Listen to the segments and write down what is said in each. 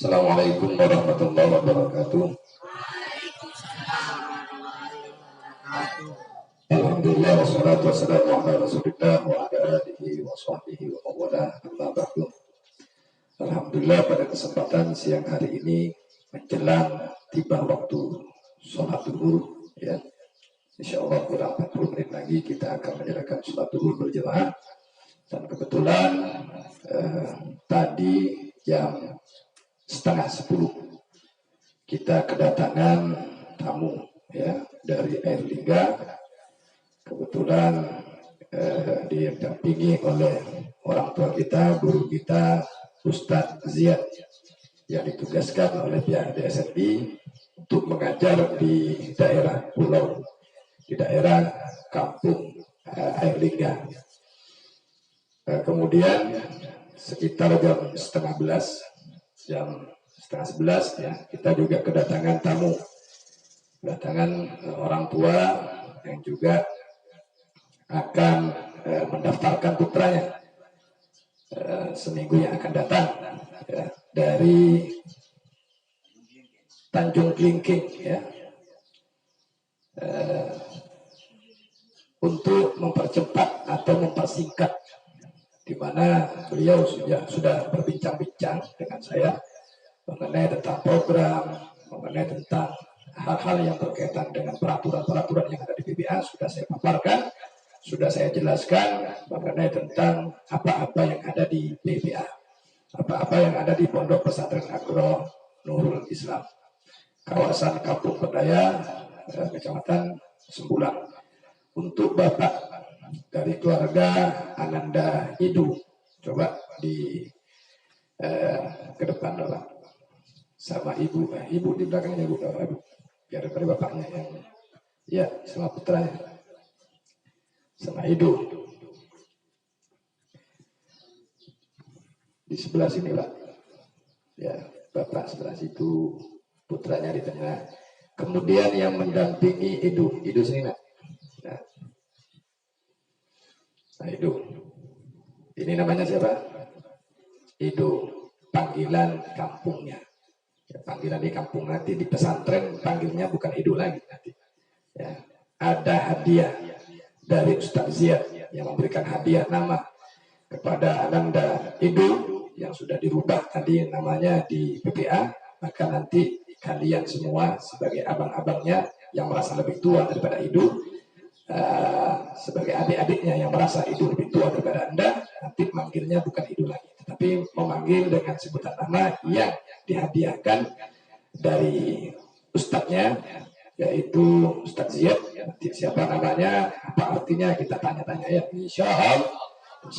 Assalamualaikum warahmatullahi wabarakatuh. Alhamdulillah wassalatu wassalamu ala Rasulillah wa ala alihi wa sahbihi wa mawala amma ba'du. Alhamdulillah pada kesempatan siang hari ini menjelang tiba waktu sholat zuhur ya. Insyaallah kurang 40 menit lagi kita akan menjalankan sholat zuhur berjamaah. Dan kebetulan tadi jam 9:30 kita kedatangan tamu ya dari Air Lingga. Kebetulan didampingi oleh orang tua kita, guru kita Ustadz Ziyad yang ditugaskan oleh pihak DSNI untuk mengajar di daerah pulau, di daerah kampung Air Lingga. Kemudian sekitar jam 10:30 ya, kita juga kedatangan tamu, kedatangan orang tua yang juga akan mendaftarkan putranya seminggu yang akan datang ya, dari Tanjung Klingking ya, untuk mempercepat atau mempersingkat, di mana beliau sudah berbincang-bincang dengan saya mengenai tentang program, mengenai tentang hal-hal yang berkaitan dengan peraturan-peraturan yang ada di PPA. Sudah saya paparkan, sudah saya jelaskan mengenai tentang apa-apa yang ada di PPA, apa-apa yang ada di Pondok Pesantren Agro Nurul Islam, kawasan Kampung Perdaya, Kecamatan Sembulang. Untuk Bapak dari keluarga Ananda Idu, coba di ke depan Bapak, sama ibu di belakangnya ibu, biar daripada bapaknya yang ya sama putranya sama Idu di sebelah sini Pak ya, bapak sebelah situ, putranya di tengah, kemudian yang mendampingi Idu sini nak. Nah Idu ini namanya siapa? Idu, panggilan kampungnya ya, panggilan di kampung, nanti di pesantren panggilnya bukan Idu lagi nanti ya. Ada hadiah dari Ustadz Ziyad yang memberikan hadiah nama kepada Ananda Idu yang sudah dirubah tadi namanya di PPA. Maka nanti kalian semua sebagai abang-abangnya yang merasa lebih tua daripada Idu, sebagai adik-adiknya yang merasa Idu lebih tua daripada Anda, nanti manggilnya bukan Idu lagi, tetapi memanggil dengan sebutan nama yang dihadiahkan dari ustadznya, yaitu Ustadz Ziyad. Nanti siapa namanya, apa artinya, kita tanya-tanya ya, insya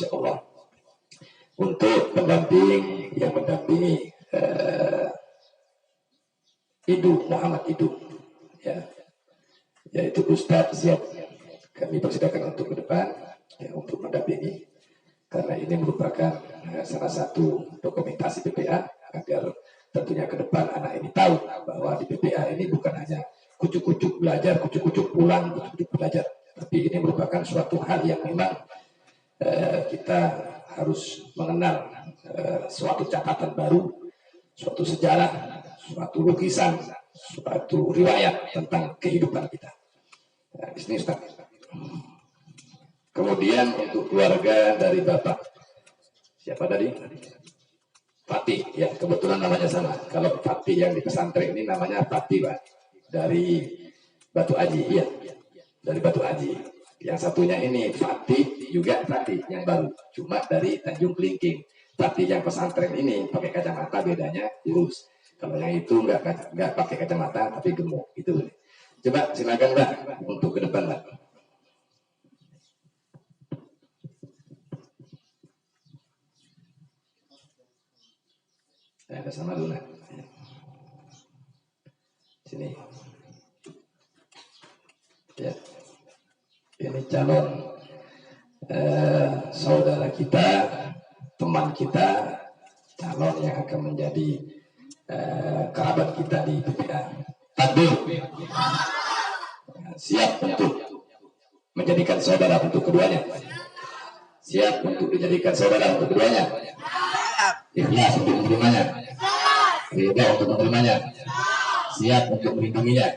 Allah. Untuk pendamping yang mendampingi Idu, Muhammad Idu ya, yaitu Ustadz Ziyad, kami persilakan untuk ke depan ya, untuk mendampingi, karena ini merupakan salah satu dokumentasi PPA agar tentunya ke depan anak ini tahu bahwa di PPA ini bukan hanya kucuk-kucuk belajar, kucuk-kucuk pulang, kucuk-kucuk belajar, tapi ini merupakan suatu hal yang memang kita harus mengenal suatu catatan baru, suatu sejarah, suatu lukisan, suatu riwayat tentang kehidupan kita. Nah, di sini Ustaz. Kemudian untuk keluarga dari Bapak, siapa tadi? Fatih, ya kebetulan namanya sama. Kalau Fatih yang di pesantren ini namanya Fatih Pak, dari Batu Aji, iya, dari Batu Aji. Yang satunya ini Fatih, juga Fatih yang baru, cuma dari Tanjung Klingking. Fatih yang pesantren ini pakai kacamata, bedanya lurus. Kalau yang itu nggak pakai kacamata tapi gemuk, itu. Coba silakan Pak untuk ke depan Pak. Ada sama dulu nak. Sini. Ya. Ini calon saudara kita, teman kita, calon yang akan menjadi kerabat kita di PPA. Takbir. Siap untuk menjadikan saudara untuk keduanya. Siap untuk dijadikan saudara untuk keduanya. Ikhlas untuk menerimanya. Ridho untuk menerimanya, siap untuk melindunginya,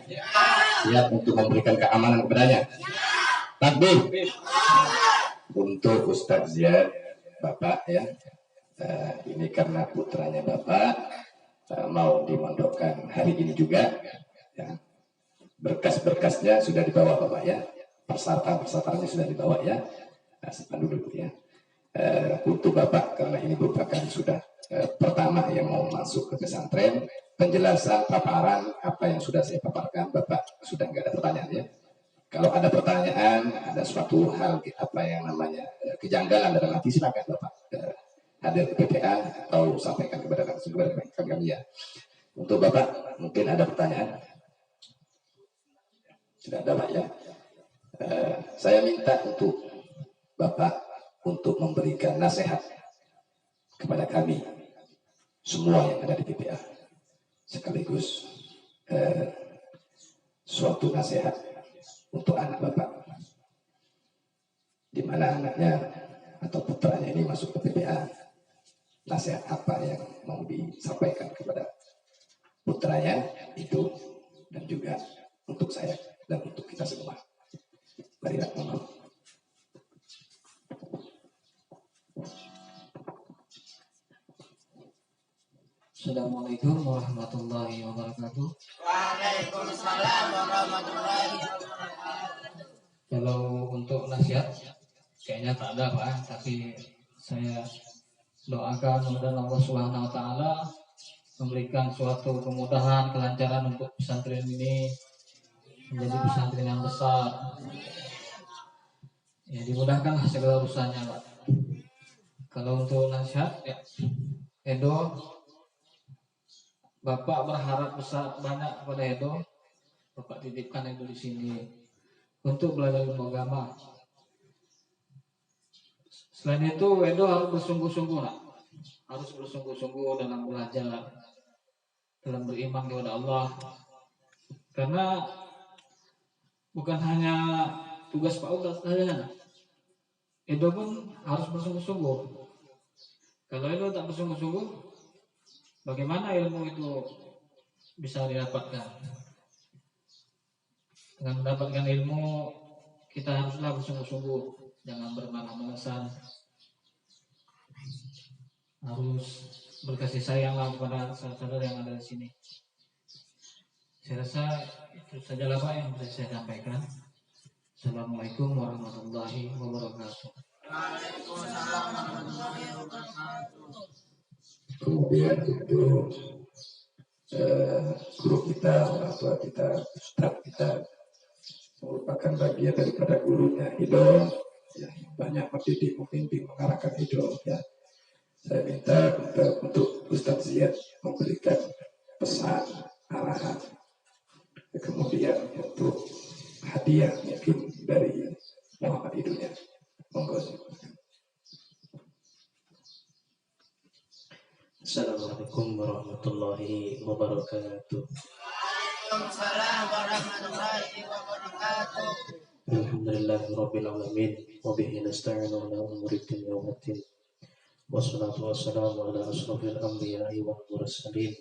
siap untuk memberikan keamanan kepadanya. Takbir. Untuk Ustadz Ziyad, Bapak ya, ini karena putranya Bapak mau dimondokkan hari ini juga, ya. Berkas-berkasnya sudah dibawa Bapak ya, persyaratan-persyaratannya sudah dibawa ya. Nah, simpan dulu ya. Untuk Bapak karena ini merupakan sudah pertama yang mau masuk ke pesantren, penjelasan paparan apa yang sudah saya paparkan Bapak sudah nggak ada pertanyaan ya. Kalau ada pertanyaan, ada suatu hal apa yang namanya kejanggalan dalam hati, silakan Bapak hadir ke PPA atau sampaikan kepada kami ya. Untuk Bapak mungkin ada pertanyaan? Sudah ada Pak ya. Saya minta untuk Bapak untuk memberikan nasihat kepada kami semua yang ada di PPA, sekaligus suatu nasihat untuk anak Bapak, di mana anaknya atau putranya ini masuk ke PPA. Nasihat apa yang mau disampaikan kepada putranya itu, dan juga untuk saya dan untuk kita semua. Marilah mohon. Assalamualaikum warahmatullahi wabarakatuh. Waalaikumsalam warahmatullahi wabarakatuh. Kalau untuk nasihat kayaknya tak ada Pak, tapi saya doakan mudah-mudahan Allah Subhanahu wa taala memberikan suatu kemudahan, kelancaran untuk pesantren ini menjadi pesantren yang besar. Ya, dimudahkanlah segala urusannya Pak. Kalau untuk nasihat ya, Edo, Bapak berharap besar banyak kepada Edo. Bapak titipkan Edo di sini untuk belajar ilmu agama. Selain itu, Edo harus bersungguh-sungguh, nak. Harus bersungguh-sungguh dalam belajar, dalam beriman kepada Allah. Karena bukan hanya tugas Pak Ustadz saja, Edo pun harus bersungguh-sungguh. Kalau Edo tak bersungguh-sungguh, bagaimana ilmu itu bisa didapatkan? Dengan mendapatkan ilmu, kita haruslah bersungguh-sungguh, jangan bermalas-malasan. Harus berkasih sayanglah kepada saudara yang ada di sini. Saya rasa itu sajalah Pak yang bisa saya sampaikan. Assalamualaikum warahmatullahi wabarakatuh. Waalaikumsalam warahmatullahi wabarakatuh. Kemudian untuk guru kita, orang tua kita, ustadz kita, merupakan bagian daripada gurunya Hidayah, yang banyak mendidik, membimbing, mengarahkan Hidayah ya. Saya minta untuk Ustadz Ziyad memberikan pesan, arahan, kemudian untuk hadiah mungkin dari Muhammad Hidayah. Monggo. Assalamualaikum warahmatullahi wabarakatuh. Waalaikumsalam warahmatullahi wabarakatuh. Alhamdulillahirabbil alamin wa bihi nasta'inu ala umuri dunya waddin. Wassalatu wassalamu ala asrofil anbiya'i wal mursalin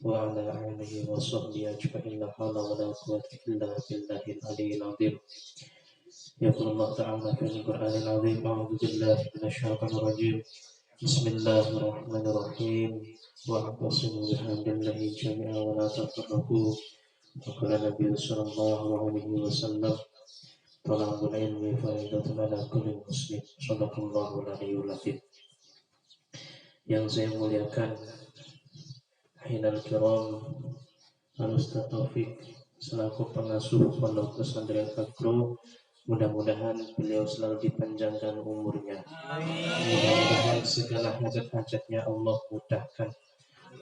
wa ala alihi wa sahbihi ajma'in. La haula wa la quwwata illa billahil aliyyil azim. Yaqulu Allah ta'ala fil Qur'anil azim, a'udzu billahi minasyaitonir rajim. Bismillahirrahmanirrahim. Wa'tasimu bihablillahi jami'an wa la tafarraqu. Qala Nabi sallallahu alaihi wasallam, talabul ilmi faridatun ala kulli muslim. Shadaqallahul aliyyul azim. Yang saya muliakan Ainal Kiram Al-Ustaz Taufik selaku pengasuh Pondok Pesantren Agro, mudah-mudahan beliau selalu dipanjangkan umurnya. Mudah-mudahan segala hajat-hajatnya Allah mudahkan.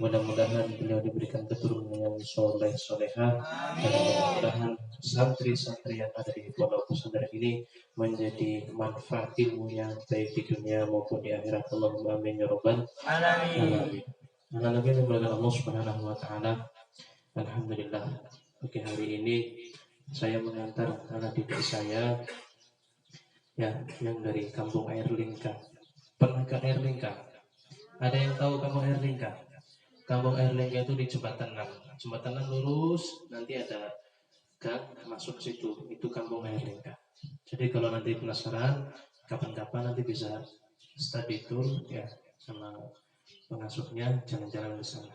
Mudah-mudahan beliau diberikan keturunan yang soleh solehah, dan mudah-mudahan santri-santri yang ada di pondok pesantren ini menjadi manfaat ilmu yang baik di dunia maupun di akhirat. Allahumma amin ya rabbal alamin. Anak-anak yang dimuliakan Allah Subhanahu wa taala, alhamdulillah pagi hari ini saya mengantar anak didik saya ya yang dari kampung Air Lingka. Pernah ke Air Lingka? Ada yang tahu kampung Air Lingka? Kampung Erlengga itu di jembatan 6. Jembatan 6 lurus, nanti ada gang masuk situ. Itu Kampung Erlengga. Jadi kalau nanti penasaran, kapan-kapan nanti bisa study tour ya sama pengasuhnya, jalan-jalan ke sana.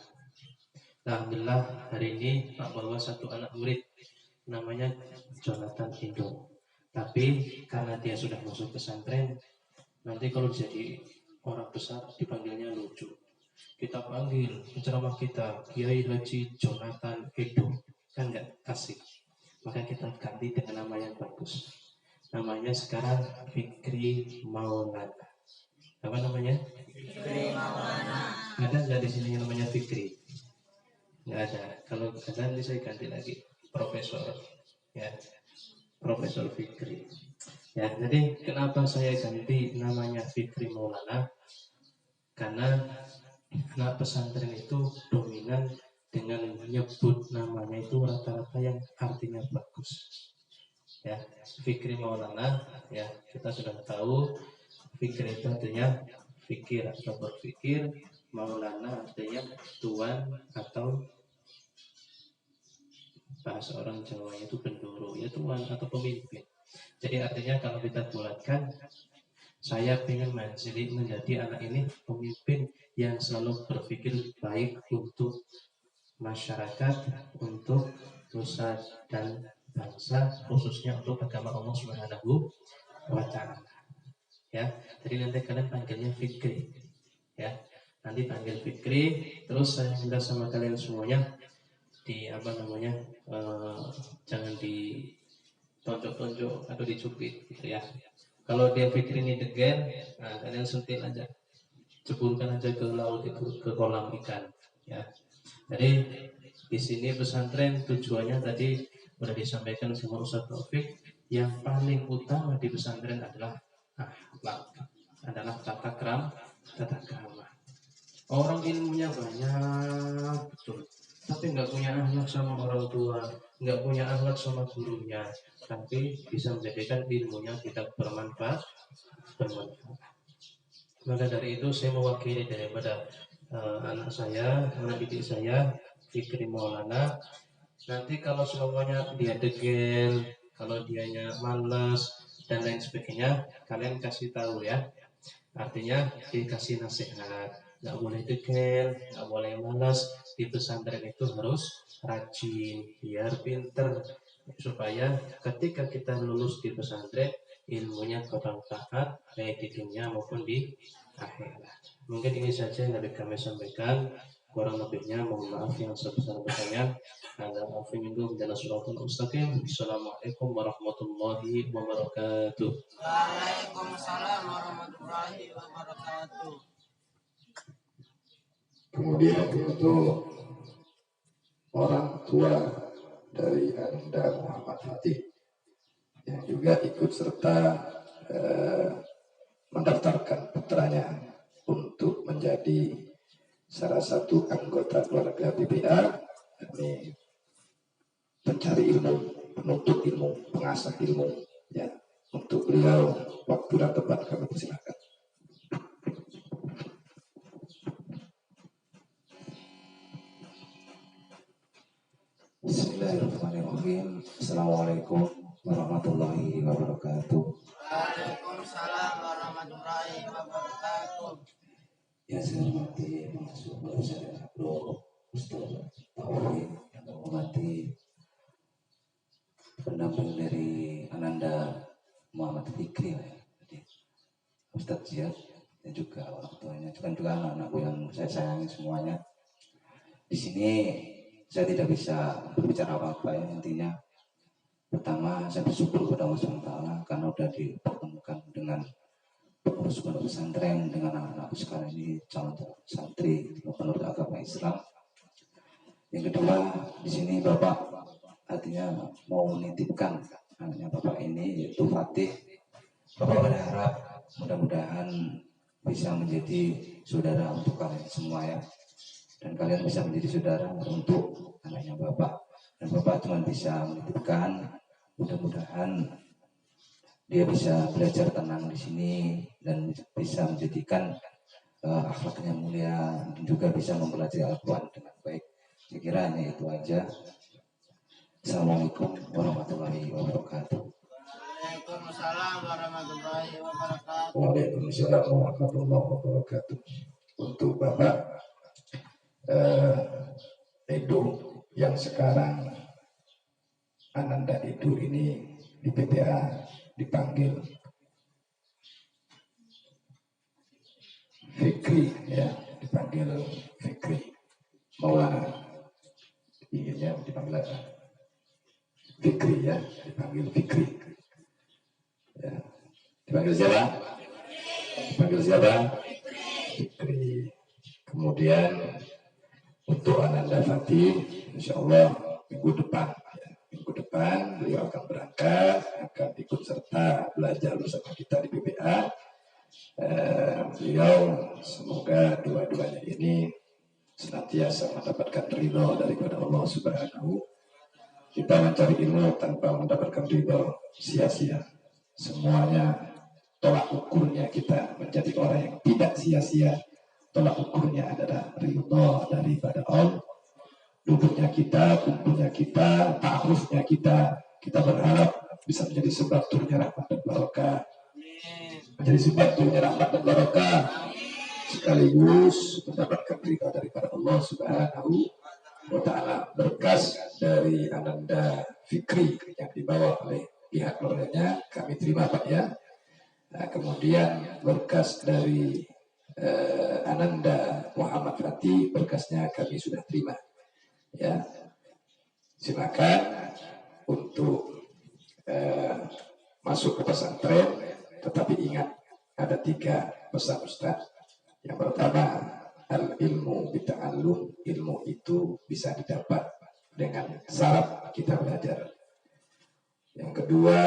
Nah, alhamdulillah hari ini Pak bawa satu anak murid namanya Jonathan Indo. Tapi karena dia sudah masuk pesantren, nanti kalau jadi orang besar dipanggilnya lucu. Kita panggil penceramah kita Kiai Haji Jonathan Edo, kan nggak asik. Maka kita ganti dengan nama yang bagus. Namanya sekarang Fikri Maulana. Apa namanya? Fikri Maulana. Ada nggak di sini yang namanya Fikri? Nggak ada. Kalau ada nanti saya ganti lagi Profesor, ya Profesor Fikri. Ya, jadi kenapa saya ganti namanya Fikri Maulana? Karena anak pesantren itu dominan dengan menyebut namanya itu rata-rata yang artinya bagus. Ya, Fikri Maulana, ya kita sudah tahu Fikri itu artinya fikir atau berpikir, Maulana artinya tuan atau bahasa orang Jawa itu bendoro, ya tuan atau pemimpin. Jadi artinya kalau kita bulatkan, saya ingin menjadi anak ini pemimpin yang selalu berpikir baik untuk masyarakat, untuk nusa dan bangsa, khususnya untuk agama Allah Subhanahu wa Ta'ala. Ya, jadi nanti kalian panggilnya Fikri, ya. Nanti panggil Fikri, terus saya minta sama kalian semuanya di jangan ditonjok-tonjok atau dicubit gitu ya. Kalau dia Fikri ini degen, nah kalian sentil aja, ceburkan aja ke laut itu, ke kolam ikan, ya. Jadi di sini pesantren tujuannya tadi sudah disampaikan sama Ustaz Taufik, yang paling utama di pesantren adalah akhlak, adalah tata krama. Orang ilmunya banyak betul, tapi nggak punya akhlak sama orang tua, nggak punya akhlak sama gurunya, tapi bisa menjadikan ilmunya tidak bermanfaat. Maka dari itu saya mewakili daripada anak didik saya, Fikri Maulana. Nanti kalau semuanya dia degel, kalau dianya malas dan lain sebagainya, kalian kasih tahu ya. Artinya dikasih nasihat, nggak boleh degel, nggak boleh malas. Di pesantren itu harus rajin, biar pinter, supaya ketika kita lulus di pesantren, ilmunya bermanfaat baik di dunia maupun di akhirat. Mungkin ini saja yang dapat kami sampaikan. Kurang lebihnya mohon maaf yang sebesar-besarnya. Assalamualaikum warahmatullahi wabarakatuh. Waalaikumsalam warahmatullahi wabarakatuh. Kemudian untuk orang tua dari Anda Muhammad Fatih yang juga ikut serta mendaftarkan putranya untuk menjadi salah satu anggota keluarga BPA, ini pencari ilmu, penuntut ilmu, pengasah ilmu, ya. Untuk beliau waktu dan tempat kami persilakan. Bismillahirrahmanirrahim. Assalamualaikum warahmatullahi wabarakatuh. Waalaikumsalam warahmatullahi wabarakatuh. Ya, saya hormati masuk saya Ustaz Taufik, yang menghormati pendamping dari Ananda Muhammad Fikri, ya. Jadi Ustaz Ziad dan juga orang tuanya, juga anak-anakku yang saya sayangi semuanya. Di sini saya tidak bisa berbicara apa-apa ya, intinya pertama saya bersyukur kepada Allah SWT karena sudah dipertemukan dengan pengurus pondok pesantren, dengan anak-anak sekarang ini calon santri penurut agama Islam. Yang kedua, di sini Bapak artinya mau menitipkan anaknya Bapak ini, yaitu Fatih. Bapak berharap mudah-mudahan bisa menjadi saudara untuk kalian semua ya, dan kalian bisa menjadi saudara untuk anaknya Bapak. Dan Bapak cuma bisa menitipkan mudah-mudahan dia bisa belajar tenang di sini dan bisa menjadikan akhlaknya mulia, juga bisa mempelajari Al-Quran dengan baik. Saya kira ini itu aja. Assalamualaikum warahmatullahi wabarakatuh. Waalaikumsalam warahmatullahi wabarakatuh. Waalaikumsalam warahmatullahi wabarakatuh. Untuk Bapak Edo yang sekarang Ananda Edo ini di PTA dipanggil Fikri, ya, dipanggil Fikri. Maulana inginnya dipanggil apa? Fikri, ya, dipanggil Fikri. Ya. Dipanggil siapa? Dipanggil siapa? Fikri. Kemudian untuk Ananda Fatih, insya Allah minggu depan, ya, minggu depan beliau akan berangkat, akan ikut serta belajar bersama kita di BPA. Beliau semoga dua-duanya ini senantiasa mendapatkan ridho daripada Allah Subhanahu. Kita mencari ilmu tanpa mendapatkan ridho sia-sia. Semuanya tolak ukurnya kita menjadi orang yang tidak sia-sia. Tolak ukurnya adalah ridho daripada Allah. Duduknya kita, kumpulnya kita, ta'arufnya kita berharap bisa menjadi sebab turunnya rahmat dan barokah. Menjadi sebab turunnya rahmat dan barokah, sekaligus mendapatkan ridha daripada Allah Subhanahu wa Ta'ala. Berkas dari Ananda Fikri yang dibawa oleh pihak keluarganya kami terima, Pak, ya. Nah, kemudian berkas dari Ananda Muhammad Fatih, berkasnya kami sudah terima, ya. Silakan untuk masuk ke pesantren, tetapi ingat ada 3 pesan Ustaz. Yang pertama, al-ilmu bita'allum, ilmu itu bisa didapat dengan syarat kita belajar. Yang kedua,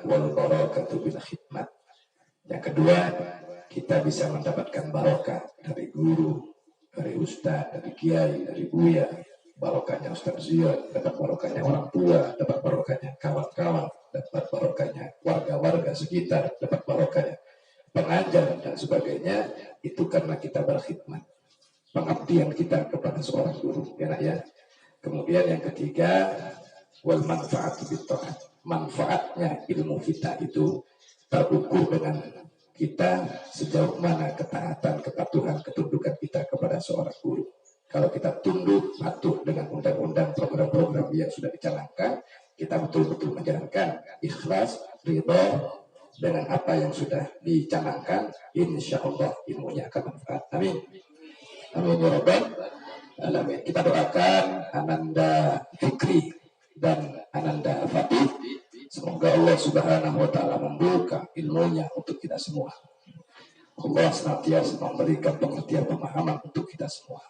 wal barakatu bil khidmat. Yang kedua, kita bisa mendapatkan barokah dari guru, dari ustaz, dari kiai, dari buya. Barokahnya Ustaz Ziyad, dapat barokahnya orang tua, dapat barokahnya kawan-kawan, dapat barokahnya warga-warga sekitar, dapat barokahnya pengajar dan sebagainya. Itu karena kita berkhidmat, pengabdian kita kepada seorang guru, ya, ya. Kemudian yang ketiga, wal manfaatu bitta'at. Manfaatnya ilmu kita itu terukur dengan kita sejauh mana ketaatan, kepatuhan, ketundukan kita kepada seorang guru. Kalau kita tunduk, patuh dengan undang-undang, program-program yang sudah dicanangkan, kita betul-betul menjalankan ikhlas, ridho dengan apa yang sudah dicanangkan, insya Allah ilmunya akan manfaat. Amin. Amin ya Rabbal alamin. Kita doakan Ananda Fikri dan Ananda Fatih, semoga Allah Subhanahu wa Ta'ala membuka ilmunya untuk kita semua. Allah senantiasa memberikan pengertian, pemahaman untuk kita semua.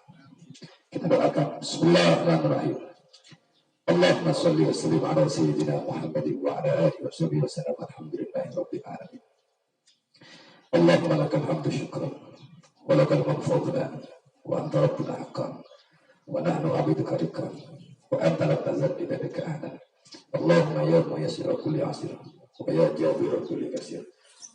Kita doakan. Bismillahirrahmanirrahim. Allahumma sholli wa sallim ala sayyidina Muhammadin wa ala alihi wa sahbihi wa sallam. Alhamdulillahi rabbil alamin. Allahumma lakal hamdu syukran wa lakal fadlan wa anta rabbuna haqqan wa nahnu abiduka rikan wa anta la tazal bidadika ahdan. Allahumma ya muyassir kulli asir wa ya jabir kulli kasir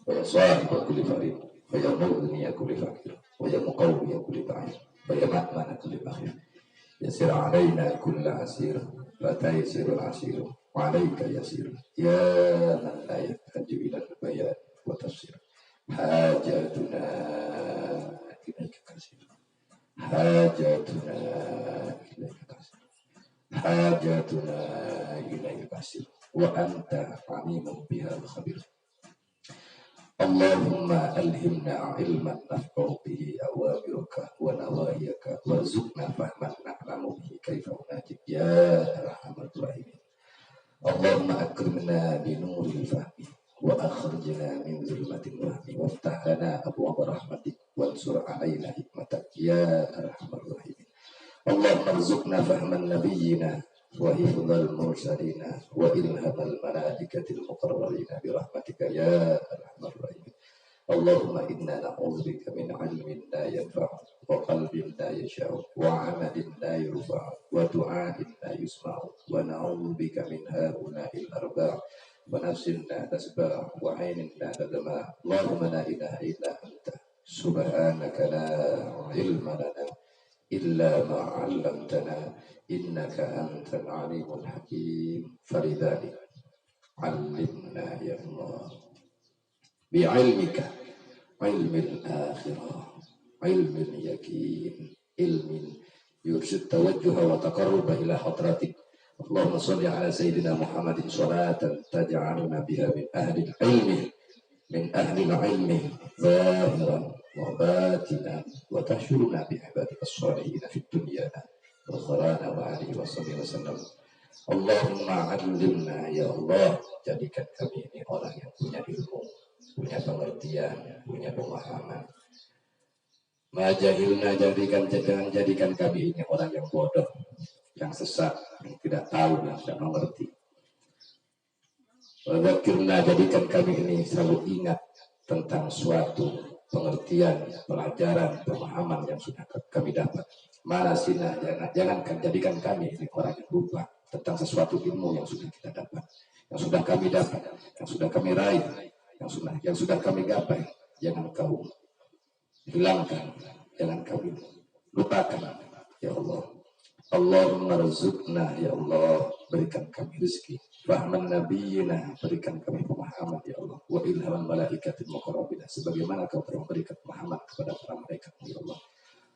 wa ya sahib kulli farid wa ya mughni kulli fakir wa ya muqawwi kulli ta'if wa ya ma'mana kulli bakhir. Yasir alaina kulli asir wa taysir asir wa alayka yasir ya man la yahtaju ila bayan wa tafsir. Hajatuna ilaika kasir, hajatuna ilaika kasir, hajatuna ilaika kasir wa anta alimun bihal khabir. Allahumma alhimna ilman nafqahu bihi awamiraka wa nawahiyaka warzuqna fahman na'lamu bihi kaifa unajib ya arhamar rahimin. Allahumma akrimna bi nuril fahmi wa akhrijna min zulmatil wahmi waftah lana abwaab rahmatik wansur alaina hikmatak ya arhamar rahimin. Allahumma arzuqna fahman nabiyyina wa hifdzal mursalina wa ilhamal malaikatil muqarrabina bi rahmatika ya arhamar rahimin. Allahumma inna na'udzubika min 'ilmin la yanfa'u wa qalbin la yasha'u wa 'amalin la yurfa'u wa du'a'in la yusma'u wa na'udzubika min ha'ula'il arba' wa nafsin la tasba' wa 'ainin la tadma'. Allahumma la ilaha illa anta Subhanaka la ilma lana illa ma 'allamtana innaka antal alimul hakim. Falidzalik 'allimna ya Allah bi'ilmika ilmil akhirah, ilmil yakin, ilmin yursyid tawajjuha wa taqarruba ila hadratik. Allahumma shalli ala sayyidina Muhammadin sholatan taj'aluna biha min ahli ilmi, min ahli ilmi zahiran wa batinan, wa tahsyuruna bi ibadika as-salihin fid dunya wa akharana wa alihi wa sahbihi wasallam. Allahumma 'allimna ya Allah, jadikan kami ini orang yang punya ilmu, punya pengertian, punya pemahaman. Majahilna, jadikan kami ini orang yang bodoh, yang sesat, yang tidak tahu, yang tidak mengerti. Wadzakirna, jadikan kami ini selalu ingat tentang suatu pengertian, pelajaran, pemahaman yang sudah kami dapat. Manasina, jangan jadikan kami ini orang yang lupa tentang sesuatu ilmu yang sudah kita dapat, yang sudah kami dapat, yang sudah kami raih, yang sudah kami gapai. Jangan kau hilangkan, jangan kami lupakan ya Allah. Allahumma rizukna ya Allah, berikan kami rezeki. Fahman nabiyina, berikan kami pemahaman ya Allah. Wa ilhaman malaikatil muqarrabina, sebagaimana kau telah memberikan pemahaman kepada para malaikat ya Allah.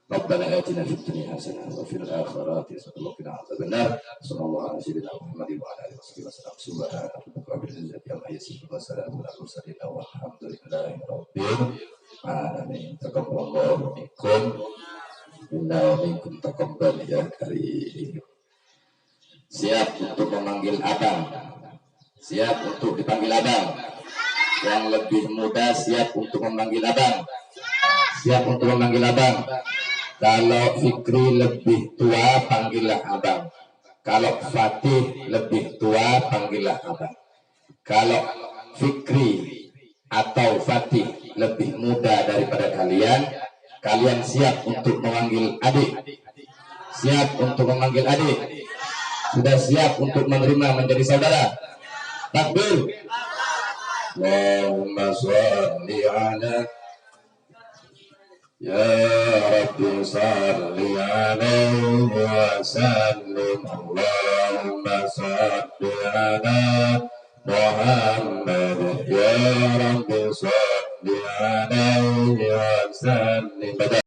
Rabbana atina fid dunya hasanah wa fil akhirati hasanah wa qina adzabannar. Sallallahu alaihi wa ala alihi wasallam. Subhana rabbika rabbil izzati amma yasifun wa salamun alal mursalin walhamdulillahi rabbil alamin. Taqabbalallahu minkum inna minkum taqabbal ya karim. Siap untuk memanggil abang, siap untuk dipanggil abang. Yang lebih muda siap untuk memanggil abang, siap untuk memanggil abang. Kalau Fikri lebih tua, panggillah abang. Kalau Fatih lebih tua, panggillah abang. Kalau Fikri atau Fatih lebih muda daripada kalian, kalian siap untuk memanggil adik? Siap untuk memanggil adik? Sudah siap untuk menerima menjadi saudara? Takbir. Allahumma shalli ala ya Rabbi salli alaihi wa sallim. Allahumma salli ala Muhammad ya Rabbi salli alaihi wa sallim.